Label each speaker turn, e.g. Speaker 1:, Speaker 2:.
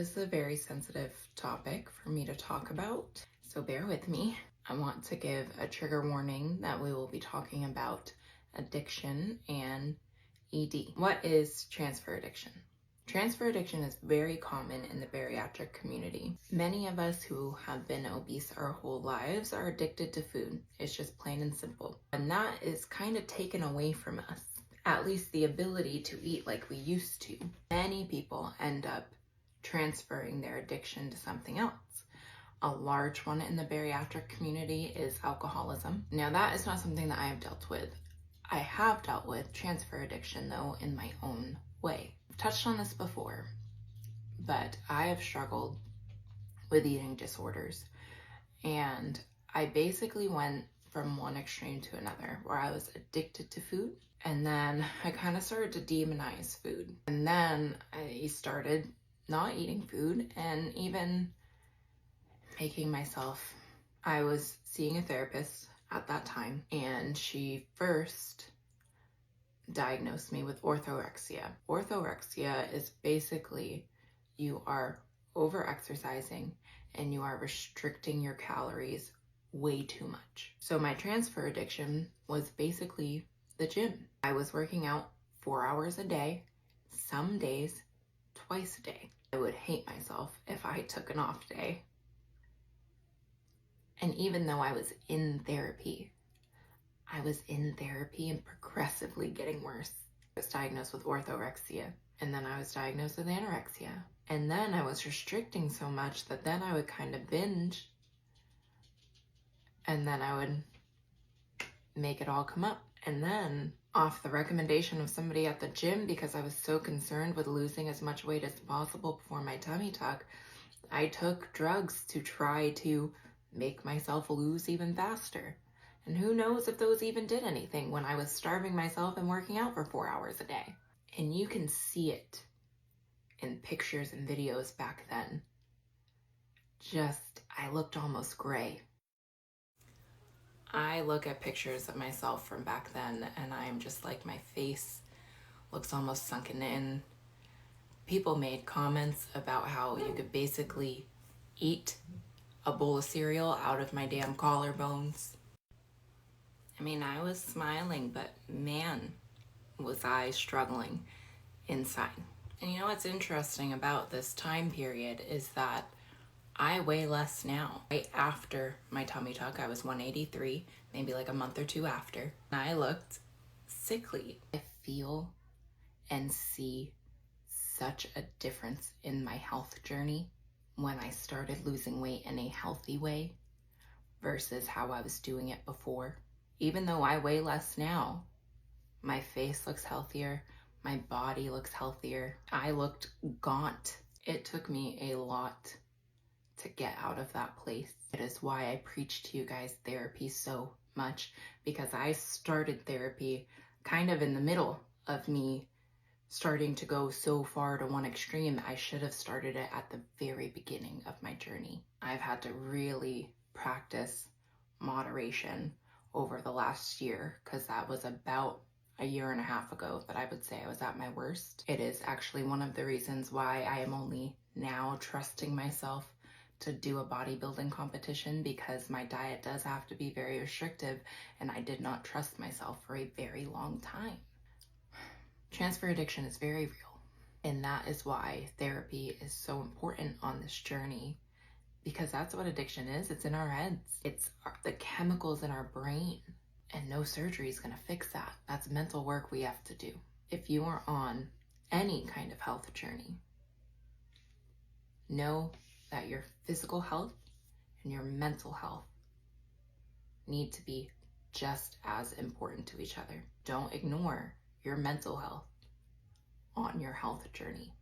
Speaker 1: This is a very sensitive topic for me to talk about, so bear with me. I want to give a trigger warning that we will be talking about addiction and ED. What is transfer addiction? Transfer addiction is very common in the bariatric community. Many of us who have been obese our whole lives are addicted to food. It's just plain and simple. And that is kind of taken away from us, at least the ability to eat like we used to. Many people end up transferring their addiction to something else. A large one in the bariatric community is alcoholism. Now, that is not something that I have dealt with. I have dealt with transfer addiction though in my own way. I've touched on this before, but I have struggled with eating disorders, and I basically went from one extreme to another where I was addicted to food, and then I kind of started to demonize food, and then I started not eating food and even making myself. I was seeing a therapist at that time, and she first diagnosed me with orthorexia. Orthorexia is basically you are over-exercising and you are restricting your calories way too much. So my transfer addiction was basically the gym. I was working out 4 hours a day, some days twice a day. I would hate myself if I took an off day. And even though I was in therapy and progressively getting worse. I was diagnosed with orthorexia, and then I was diagnosed with anorexia. And then I was restricting so much that then I would kind of binge, and then I would make it all come up. And then, off the recommendation of somebody at the gym, because I was so concerned with losing as much weight as possible before my tummy tuck, I took drugs to try to make myself lose even faster. And who knows if those even did anything when I was starving myself and working out for 4 hours a day. And you can see it in pictures and videos back then. I looked almost gray. I look at pictures of myself from back then and I'm just like, my face looks almost sunken in. People made comments about how you could basically eat a bowl of cereal out of my damn collarbones. I mean, I was smiling, but man, was I struggling inside. And you know what's interesting about this time period is that I weigh less now. Right after my tummy tuck, I was 183, maybe like a month or two after. And I looked sickly. I feel and see such a difference in my health journey when I started losing weight in a healthy way versus how I was doing it before. Even though I weigh less now, my face looks healthier, my body looks healthier. I looked gaunt. It took me a lot to get out of that place. It is why I preach to you guys therapy so much, because I started therapy kind of in the middle of me starting to go so far to one extreme. I should have started it at the very beginning of my journey. I've had to really practice moderation over the last year, because that was about a year and a half ago that I would say I was at my worst. It is actually one of the reasons why I am only now trusting myself to do a bodybuilding competition, because my diet does have to be very restrictive and I did not trust myself for a very long time. Transfer addiction is very real, and that is why therapy is so important on this journey, because that's what addiction is. It's in our heads. It's the chemicals in our brain, and no surgery is going to fix that. That's mental work we have to do. If you are on any kind of health journey, know that your physical health and your mental health need to be just as important to each other. Don't ignore your mental health on your health journey.